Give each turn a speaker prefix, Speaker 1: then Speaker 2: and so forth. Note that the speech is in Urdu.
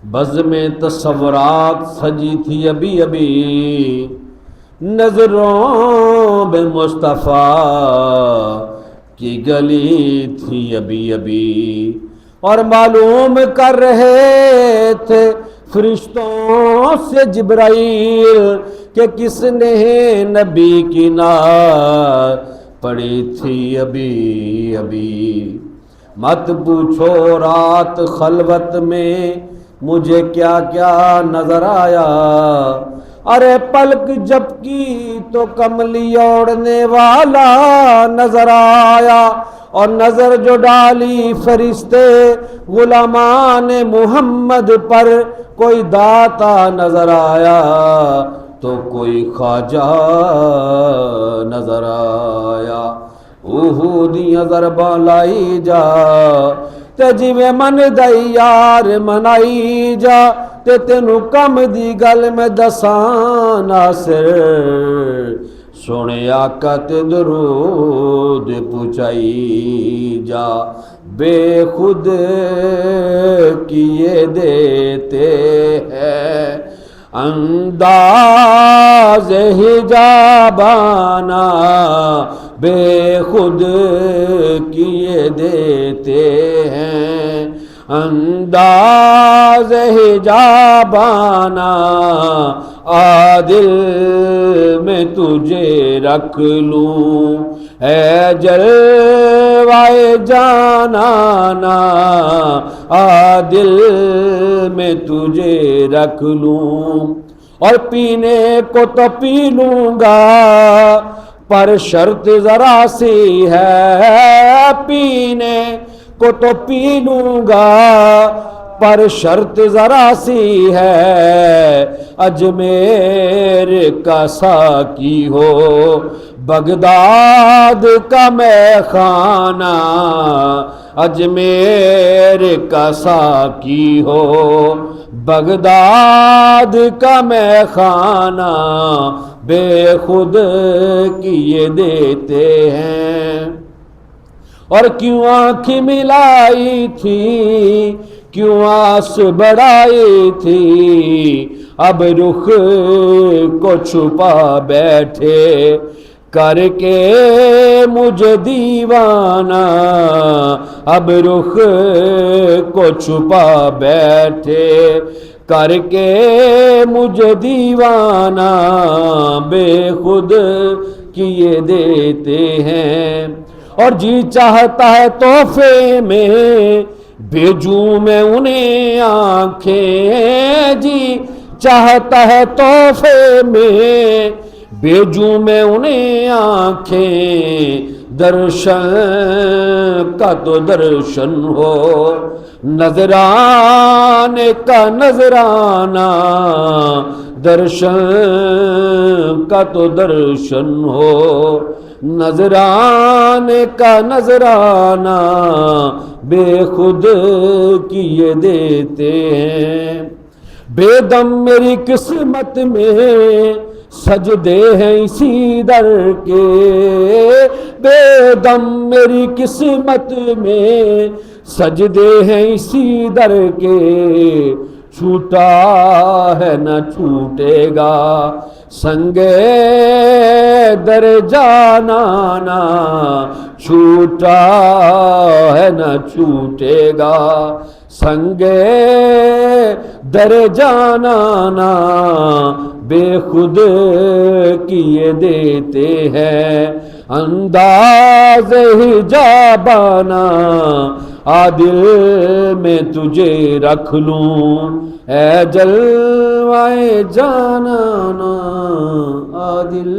Speaker 1: بزم تصورات سجی تھی ابھی ابھی، نظروں بے مصطفیٰ کی گلی تھی ابھی ابھی، اور معلوم کر رہے تھے فرشتوں سے جبرائیل کہ کس نے نبی کی نعت پڑھی تھی ابھی ابھی۔ مت پوچھو رات خلوت میں مجھے کیا کیا نظر آیا، ارے پلک جب کی تو کملی اوڑھنے والا نظر آیا، اور نظر جو ڈالی فرشتے غلامان محمد پر، کوئی داتا نظر آیا تو کوئی خواجہ نظر آیا۔ اوہو دیاں ضرباں لائی جا تے جویں من دئی یار منائی جا، تے تینوں کم دی گل میں دساں ناصر، سونے آقا تے درود پہنچائی جا۔ بے خود کیے دیتے ہیں انداز حجابانہ، بے خود کیے دیتے ہیں انداز حجابانہ، عادل میں تجھے رکھ لوں اے جلوائے جانانا، عادل میں تجھے رکھ لوں، اور پینے کو تو پی لوں گا پر شرط ذرا سی ہے، پینے کو تو پی لوں گا پر شرط ذرا سی ہے، اجمیر کا ساقی ہو بغداد کا میں خانہ، اجمیر کا ساقی ہو بغداد کا میں خانہ، بے خود کیے دیتے ہیں۔ اور کیوں آنکھ ملائی تھی، کیوں آس بڑھائی تھی، اب رخ کو چھپا بیٹھے کر کے مجھے دیوانہ، اب رخ کو چھپا بیٹھے کر کے مجھے دیوانہ، بے خود کیے دیتے ہیں۔ اور جی چاہتا ہے تحفے میں بھیجوں میں انہیں آنکھیں، جی چاہتا ہے تحفے میں بھیجوں میں انہیں آنکھیں، درشن کا تو درشن ہو نذرانے کا نذرانہ، درشن کا تو درشن ہو نذرانے کا نذرانہ، بے خود کیے دیتے ہیں۔ بے دم میری قسمت میں سجدے ہیں اسی در کے، بے دم میری قسمت میں سجدے ہیں اسی در کے، چھوٹا ہے نہ چھوٹے گا سنگے در جانانا، چھوٹا ہے نہ چھوٹے گا سنگے در جانانا، بے خود کیے دیتے ہیں انداز حجابانہ، عادل میں تجھے رکھ لوں اے جلوائے جانانا، عادل